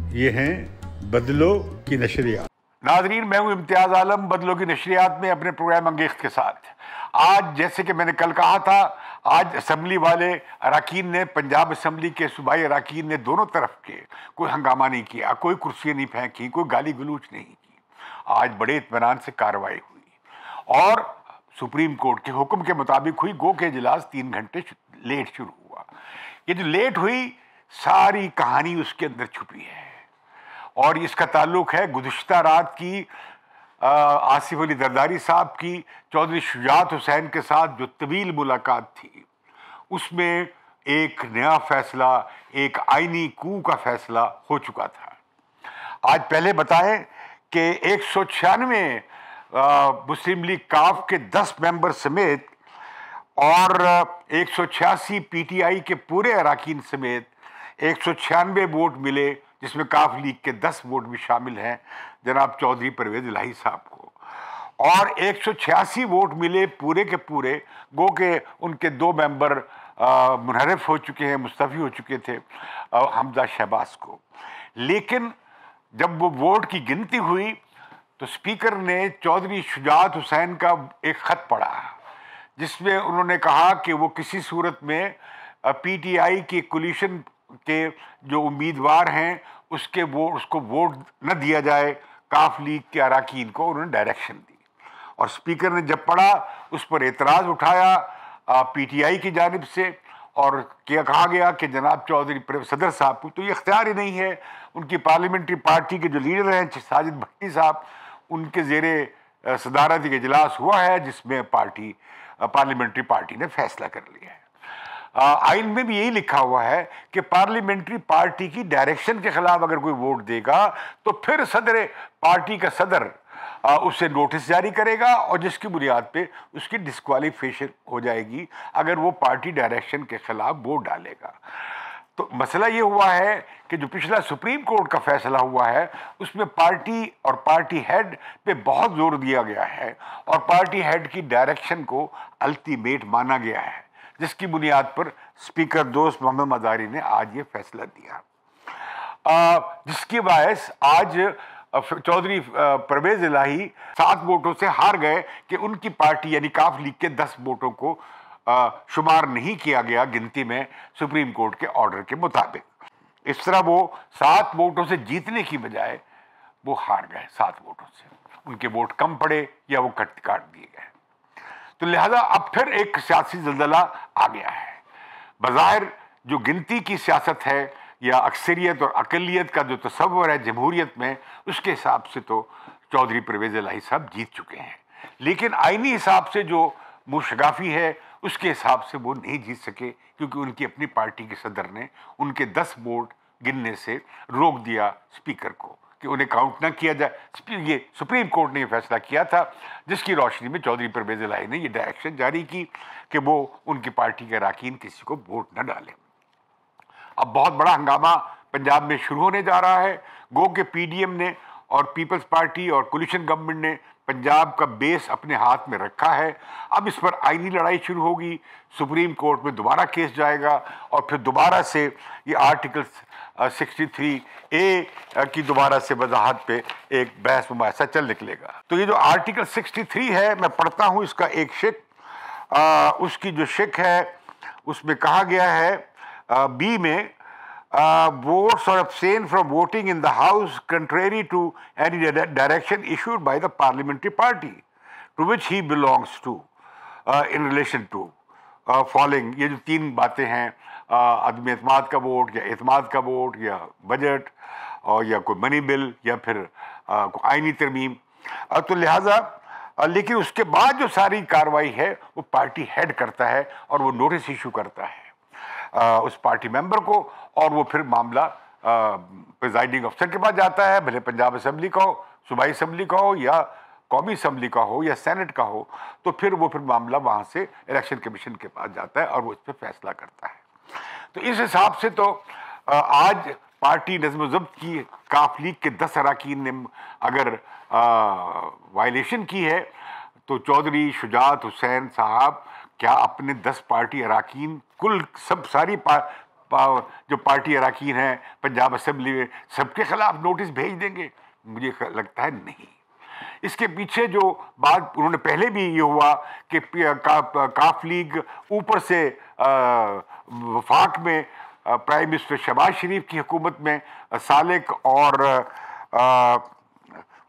ये हैं बदलो की नशरियात। नाजरीन, मैं हूं इम्तियाज आलम बदलो की नशरियात में अपने प्रोग्राम अंगेख्त के साथ। आज जैसे कि मैंने कल कहा था, आज असम्बली वाले अरकान ने, पंजाब असम्बली के सूबाई अरकान ने दोनों तरफ के कोई हंगामा नहीं किया, कोई कुर्सियाँ नहीं फेंकी, कोई गाली गलूच नहीं की। आज बड़े इत्मीनान से कार्रवाई हुई और सुप्रीम कोर्ट के हुक्म के मुताबिक हुई। गो के इजलास 3 घंटे लेट शुरू हुआ। ये जो लेट हुई, सारी कहानी उसके अंदर छुपी है और इसका ताल्लुक है गुज़िश्ता रात की आसिफ अली जरदारी साहब की चौधरी शुजात हुसैन के साथ जो तवील मुलाकात थी। उसमें एक नया फैसला, एक आईनी कू का फैसला हो चुका था। आज पहले बताएं कि 196 मुस्लिम लीग काफ के 10 मेंबर समेत और 186 पीटीआई के पूरे अरकान समेत 196 वोट मिले, जिसमें काफ लीग के 10 वोट भी शामिल हैं जनाब चौधरी परवेज इलाही साहब को, और 186 वोट मिले पूरे के पूरे, गो के उनके 2 मेंबर मुनहरफ हो चुके हैं, मुस्तफ़ी हो चुके थे, हमजा शहबाज को। लेकिन जब वो वोट की गिनती हुई तो स्पीकर ने चौधरी शुजात हुसैन का एक ख़त पढ़ा जिसमें उन्होंने कहा कि वो किसी सूरत में पीटीआई की कोलिशन के जो उम्मीदवार हैं उसको वोट न दिया जाए। काफ लीग के अरकान को उन्होंने डायरेक्शन दी और स्पीकर ने जब पढ़ा उस पर एतराज़ उठाया पीटीआई की जानिब से और कहा गया कि जनाब चौधरी सदर साहब को तो ये इख्तियार ही नहीं है। उनकी पार्लियामेंट्री पार्टी के जो लीडर हैं साजिद भट्टी साहब, उनके ज़ेरे सदारत एक इजलास हुआ है जिसमें पार्लियामेंट्री पार्टी ने फैसला कर लिया है। आइन में भी यही लिखा हुआ है कि पार्लियामेंट्री पार्टी की डायरेक्शन के खिलाफ अगर कोई वोट देगा तो फिर पार्टी का सदर उससे नोटिस जारी करेगा और जिसकी बुनियाद पे उसकी डिस्क्वालिफिकेशन हो जाएगी अगर वो पार्टी डायरेक्शन के खिलाफ वोट डालेगा। तो मसला ये हुआ है कि जो पिछला सुप्रीम कोर्ट का फैसला हुआ है उसमें पार्टी और पार्टी हेड पे बहुत जोर दिया गया है और पार्टी हेड की डायरेक्शन को अल्टीमेट माना गया है, जिसकी बुनियाद पर स्पीकर दोस्त मोहम्मद मज़ारी ने आज ये फैसला दिया, जिसकी वजह आज चौधरी परवेज इलाही 7 वोटों से हार गए कि उनकी पार्टी यानी काफ लीग के 10 वोटों को शुमार नहीं किया गया गिनती में सुप्रीम कोर्ट के ऑर्डर के मुताबिक। इस तरह वो 7 वोटों से जीतने की बजाय वो हार गए 7 वोटों से, उनके वोट कम पड़े या वो काट दिए गए। तो लिहाजा अब फिर एक सियासी जल्जला आ गया है। बज़ाहिर जो गिनती की सियासत है या अक्सरियत और अकलियत का जो तस्वर है जमहूरियत में, उसके हिसाब से तो चौधरी परवेज इलाही साहब जीत चुके हैं, लेकिन आईनी हिसाब से जो मुशगाफी है उसके हिसाब से वो नहीं जीत सके क्योंकि उनकी अपनी पार्टी के सदर ने उनके 10 वोट गिनने से रोक दिया स्पीकर को कि उन्हें काउंट ना किया जाए। ये सुप्रीम कोर्ट ने यह फैसला किया था जिसकी रोशनी में चौधरी परवेज इलाही ने यह डायरेक्शन जारी की कि वो उनकी पार्टी के अरकान किसी को वोट न डालें। अब बहुत बड़ा हंगामा पंजाब में शुरू होने जा रहा है। गो के पीडीएम ने और पीपल्स पार्टी और कोलिशन गवर्नमेंट ने पंजाब का बेस अपने हाथ में रखा है। अब इस पर आईनी लड़ाई शुरू होगी, सुप्रीम कोर्ट में दोबारा केस जाएगा और फिर दोबारा से ये आर्टिकल 63A की दोबारा से वजाहत पे एक बहस मुबाहिसा चल निकलेगा। तो ये जो आर्टिकल 63 है, मैं पढ़ता हूँ इसका एक शिक। उसकी जो शिक है उसमें कहा गया है बी में votes or abstain from voting in the house contrary to any direction issued by the parliamentary party to which he belongs to in relation to following। ये जो 3 बातें हैं, अदम एतमाद का वोट या एतमाद का वोट या बजट और या कोई मनी बिल या फिर आईनी तरमीम, तो लिहाजा लेकिन उसके बाद जो सारी कार्रवाई है वो पार्टी हेड करता है और वो नोटिस इशू करता है उस पार्टी मेंबर को और वो फिर मामला प्रिजाइडिंग अफसर के पास जाता है, भले पंजाब असम्बली का हो, सूबाई असम्बली का हो या कौमी असम्बली का हो या सेनेट का हो, तो फिर मामला वहाँ से इलेक्शन कमीशन के पास जाता है और वो इस पर फैसला करता है। तो इस हिसाब से तो आज पार्टी नज़्म ज़ब्त की काफ लीग के 10 अरकान ने अगर वायलेशन की है तो चौधरी शुजात हुसैन साहब क्या अपने 10 पार्टी अरकान कुल सब सारी जो पार्टी अरकान हैं पंजाब असम्बली में, सबके खिलाफ नोटिस भेज देंगे? मुझे लगता है नहीं। इसके पीछे जो बात उन्होंने पहले भी ये हुआ कि काफ लीग ऊपर से वफाक में प्राइम मिनिस्टर शहबाज शरीफ की हुकूमत में सालिक और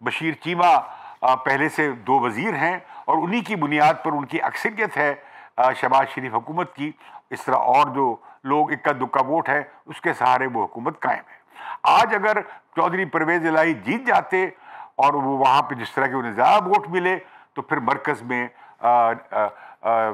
बशीर चीमा पहले से दो वजीर हैं और उन्हीं की बुनियाद पर उनकी अक्सरियत है शहबाज शरीफ हुकूमत की। इस तरह और जो लोग इक्का दुक्का वोट है उसके सहारे वो हुकूमत कायम है। आज अगर चौधरी परवेज इलाही जीत जाते और वो वहाँ पे जिस तरह के उन्हें ज़्यादा वोट मिले तो फिर मरकज़ में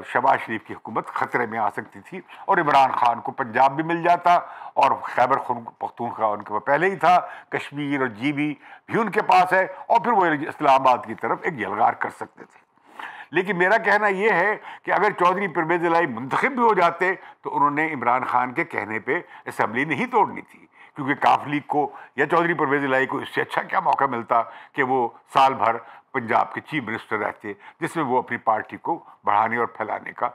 शहबाज शरीफ की हुकूमत ख़तरे में आ सकती थी और इमरान खान को पंजाब भी मिल जाता और खैबर पख्तूनख्वा उनके पास पहले ही था, कश्मीर और जीबी भी उनके पास है और फिर वो इस्लामाबाद की तरफ एक यलगार कर सकते थे। लेकिन मेरा कहना यह है कि अगर चौधरी परवेज इलाही मुंतखब भी हो जाते तो उन्होंने इमरान खान के कहने पे असम्बली नहीं तोड़नी थी, क्योंकि काफ लीग को या चौधरी परवेज इलाही को इससे अच्छा क्या मौका मिलता कि वो साल भर पंजाब के चीफ मिनिस्टर रहते, जिसमें वो अपनी पार्टी को बढ़ाने और फैलाने का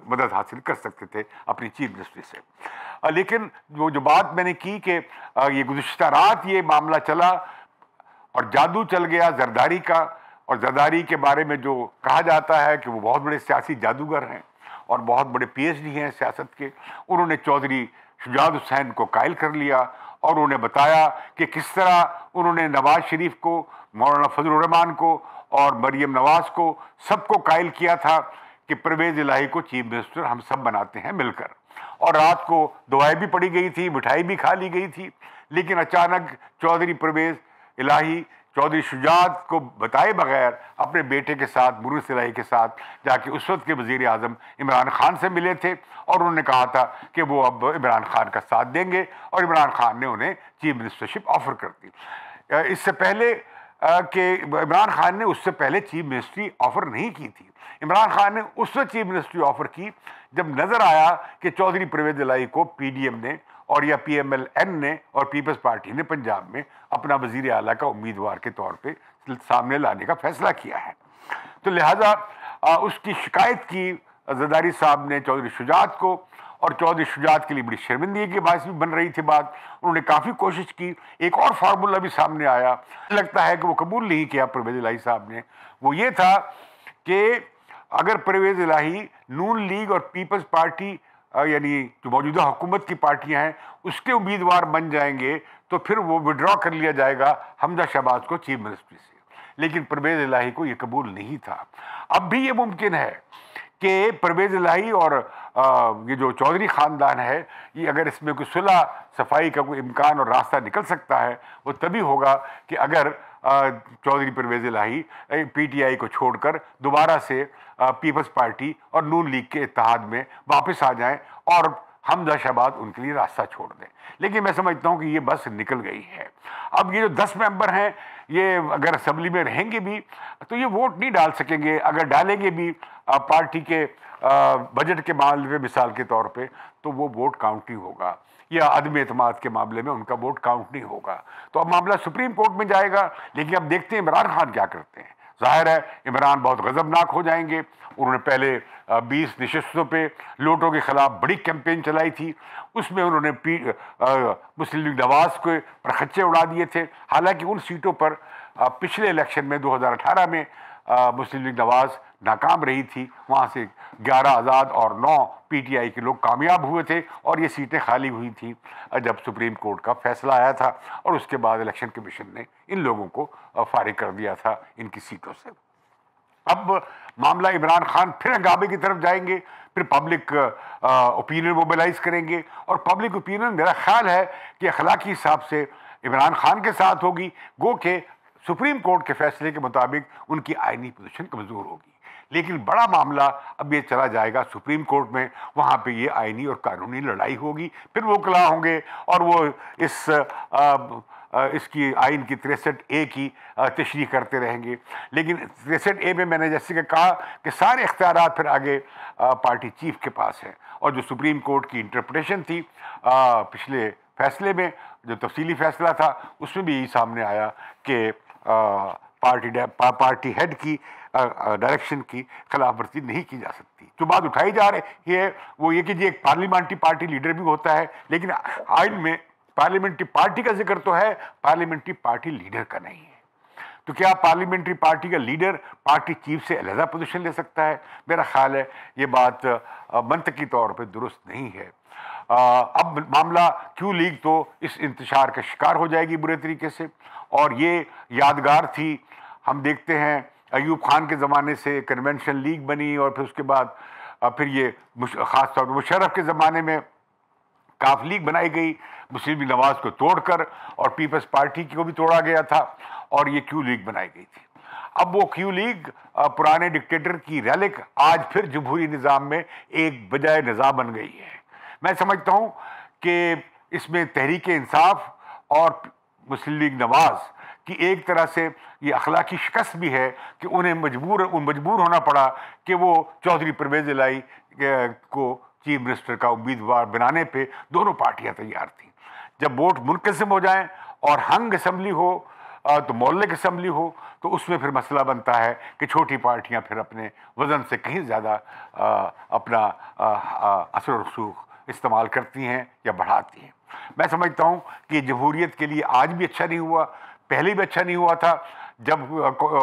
मदद हासिल कर सकते थे अपनी चीफ मिनिस्ट्री से। लेकिन वो जो बात मैंने की कि ये गुज़िश्ता रात ये मामला चला और जादू चल गया जरदारी का, और जरदारी के बारे में जो कहा जाता है कि वो बहुत बड़े सियासी जादूगर हैं और बहुत बड़े PhD हैं सियासत के। उन्होंने चौधरी शुजात हुसैन को कायल कर लिया और उन्होंने बताया कि किस तरह उन्होंने नवाज शरीफ को, मौलाना फजलुर रहमान को और मरियम नवाज को सबको कायल किया था कि परवेज इलाही को चीफ मिनिस्टर हम सब बनाते हैं मिलकर। और रात को दुआएं भी पड़ी गई थी, मिठाई भी खा ली गई थी। लेकिन अचानक चौधरी परवेज इलाही चौधरी शुजात को बताए बगैर अपने बेटे के साथ, मुर्रिस इलाही के साथ जाके उस वक्त के वज़ीर आज़म इमरान खान से मिले थे और उन्होंने कहा था कि वो अब इमरान खान का साथ देंगे और इमरान खान ने उन्हें चीफ मिनिस्टरशिप ऑफर कर दी। इससे पहले कि इमरान खान ने उससे पहले चीफ मिनिस्ट्री ऑफर नहीं की थी। इमरान खान ने उस वक्त चीफ मिनिस्ट्री ऑफर की जब नज़र आया कि चौधरी परवेज इलाही को PDM ने और या PMLN ने और पीपल्स पार्टी ने पंजाब में अपना वज़ीर आला का उम्मीदवार के तौर पे सामने लाने का फैसला किया है। तो लिहाजा उसकी शिकायत की जरदारी साहब ने चौधरी शुजात को, और चौधरी शुजात के लिए बड़ी शर्मिंदगी की बात भी बन रही थी बात। उन्होंने काफ़ी कोशिश की, एक और फार्मूला भी सामने आया, लगता है कि वो कबूल नहीं किया परवेज इलाही साहब ने। वो ये था कि अगर परवेज इलाही नून लीग और पीपल्स पार्टी यानी जो मौजूदा हुकूमत की पार्टियां हैं उसके उम्मीदवार बन जाएंगे तो फिर वो विड्रॉ कर लिया जाएगा हमजा शहबाज को चीफ मिनिस्ट्री से। लेकिन परवेज इलाही को ये कबूल नहीं था। अब भी ये मुमकिन है कि परवेज इलाही और ये जो चौधरी ख़ानदान है, ये अगर इसमें कोई सुलह सफाई का कोई इम्कान और रास्ता निकल सकता है वो तभी होगा कि अगर चौधरी परवेज इलाही PTI को छोड़कर दोबारा से पीपल्स पार्टी और नून लीग के इत्तेहाद में वापस आ जाएं और हमजा शहबाज उनके लिए रास्ता छोड़ दें। लेकिन मैं समझता हूं कि ये बस निकल गई है। अब ये जो 10 मेंबर हैं ये अगर असम्बली में रहेंगे भी तो ये वोट नहीं डाल सकेंगे, अगर डालेंगे भी पार्टी के बजट के मामले में मिसाल के तौर पे तो वो वोट काउंट नहीं होगा, या अदम एतमाद के मामले में उनका वोट काउंट नहीं होगा। तो अब मामला सुप्रीम कोर्ट में जाएगा। लेकिन अब देखते हैं इमरान खान क्या करते हैं। जाहिर है इमरान बहुत गजबनाक हो जाएंगे। उन्होंने पहले 20 नशस्तों पे लोटों के खिलाफ बड़ी कैंपेन चलाई थी, उसमें उन्होंने मुस्लिम लीग नवाज के परखच्चे उड़ा दिए थे। हालांकि उन सीटों पर पिछले इलेक्शन में 2018 में मुस्लिम लीग नवाज नाकाम रही थी, वहाँ से 11 आज़ाद और 9 PTI के लोग कामयाब हुए थे और ये सीटें खाली हुई थी जब सुप्रीम कोर्ट का फैसला आया था और उसके बाद इलेक्शन कमीशन ने इन लोगों को फारिग कर दिया था इनकी सीटों से। अब मामला इमरान खान फिर हंगामे की तरफ जाएंगे, फिर पब्लिक ओपिनियन मोबिलाइज करेंगे और पब्लिक ओपिनियन मेरा ख्याल है कि अखलाकी हिसाब से इमरान खान के साथ होगी, गो के सुप्रीम कोर्ट के फैसले के मुताबिक उनकी आईनी पोजीशन कमज़ोर होगी। लेकिन बड़ा मामला अब ये चला जाएगा सुप्रीम कोर्ट में, वहाँ पे ये आईनी और कानूनी लड़ाई होगी, फिर वो वकील होंगे और वो इसकी आइन की 63A की तशरीह करते रहेंगे। लेकिन 63A में मैंने जैसे कि कहा कि सारे इख्तियारात फिर आगे पार्टी चीफ के पास है, और जो सुप्रीम कोर्ट की इंटरप्रिटेशन थी पिछले फैसले में, जो तफसीली फैसला था उसमें भी यही सामने आया कि पार्टी हेड की डायरेक्शन की खिलाफवर्जी नहीं की जा सकती। जो बात उठाई जा रही है वो ये कि जी एक पार्लियामेंट्री पार्टी लीडर भी होता है, लेकिन आइन में पार्लियामेंट्री पार्टी का जिक्र तो है, पार्लियामेंट्री पार्टी लीडर का नहीं है। तो क्या पार्लियामेंट्री पार्टी का लीडर पार्टी चीफ से अलहदा पोजीशन ले सकता है? मेरा ख्याल है ये बात मंतकी तौर पे दुरुस्त नहीं है। अब मामला क्यू लीग तो इस इंतशार का शिकार हो जाएगी बुरे तरीके से, और ये यादगार थी। हम देखते हैं अयूब खान के ज़माने से कन्वेंशन लीग बनी, और फिर उसके बाद फिर ये ख़ास तौर पर मुशर्रफ के ज़माने में काफ लीग बनाई गई मुस्लिम लीग नवाज को तोड़कर, और पीपल्स पार्टी को भी तोड़ा गया था, और ये क्यू लीग बनाई गई थी। अब वो क्यू लीग पुराने डिक्टेटर की रैलिक आज फिर जमहूरी निज़ाम में एक बजाय निज़ाम बन गई है। मैं समझता हूँ कि इसमें तहरीक इंसाफ और मुस्लिम लीग नवाज कि एक तरह से ये अखलाकी शिकस्त भी है कि उन्हें मजबूर होना पड़ा कि वो चौधरी परवेज़ इलाही को चीफ मिनिस्टर का उम्मीदवार बनाने पे दोनों पार्टियां तैयार थीं। जब वोट मुनक़सिम हो जाएं और हंग असम्बली हो तो मोहल्ले असम्बली हो, तो उसमें फिर मसला बनता है कि छोटी पार्टियां फिर अपने वज़न से कहीं ज़्यादा अपना असर और रसूख इस्तेमाल करती हैं या बढ़ाती हैं। मैं समझता हूँ कि जमहूरियत के लिए आज भी अच्छा नहीं हुआ, पहले भी अच्छा नहीं हुआ था। जब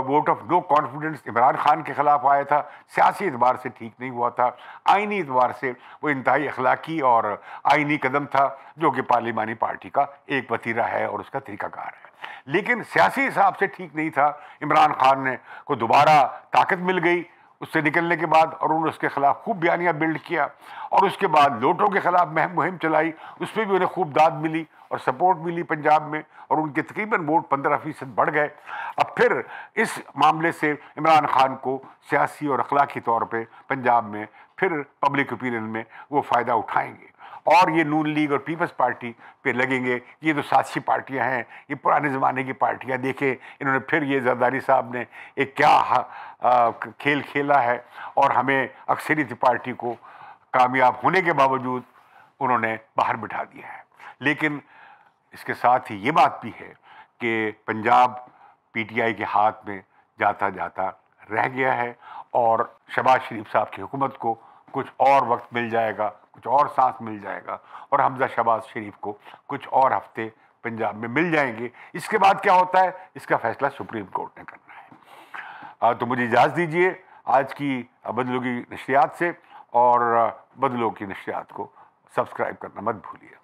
vote of no confidence Imran Khan के खिलाफ आया था, सियासी एतबार से ठीक नहीं हुआ था, आइनी एतबार से वो इंतहाई अखलाकी और आइनी कदम था जो कि पार्लिमानी पार्टी का एक वतीरा है और उसका तरीकाकार है। लेकिन सियासी हिसाब से ठीक नहीं था। इमरान खान ने को दोबारा ताकत मिल गई उससे निकलने के बाद, और उन्होंने उसके खिलाफ खूब बयानियाँ बिल्ड किया, और उसके बाद लोटों के खिलाफ मुहिम चलाई, उसमें भी उन्हें खूब दाद मिली और सपोर्ट मिली पंजाब में, और उनके तकरीबन वोट 15% बढ़ गए। अब फिर इस मामले से इमरान खान को सियासी और अखलाकी तौर पे पंजाब में फिर पब्लिक ओपिनियन में वो फ़ायदा उठाएंगे, और ये नून लीग और पीपल्स पार्टी पे लगेंगे ये तो साजिशी पार्टियां हैं, ये पुराने ज़माने की पार्टियां। देखें इन्होंने फिर ये जरदारी साहब ने एक क्या खेल खेला है, और हमें अक्सरियत पार्टी को कामयाब होने के बावजूद उन्होंने बाहर बिठा दिया है। लेकिन इसके साथ ही ये बात भी है कि पंजाब पीटीआई के हाथ में जाता जाता रह गया है, और शहबाज शरीफ साहब की हुकूमत को कुछ और वक्त मिल जाएगा, कुछ और सांस मिल जाएगा, और हमजा शहबाज शरीफ को कुछ और हफ्ते पंजाब में मिल जाएंगे। इसके बाद क्या होता है इसका फैसला सुप्रीम कोर्ट ने करना है। तो मुझे इजाज़त दीजिए आज की बदलों की नशरियात से, और बदलों की नशरियात को सब्सक्राइब करना मत भूलिए।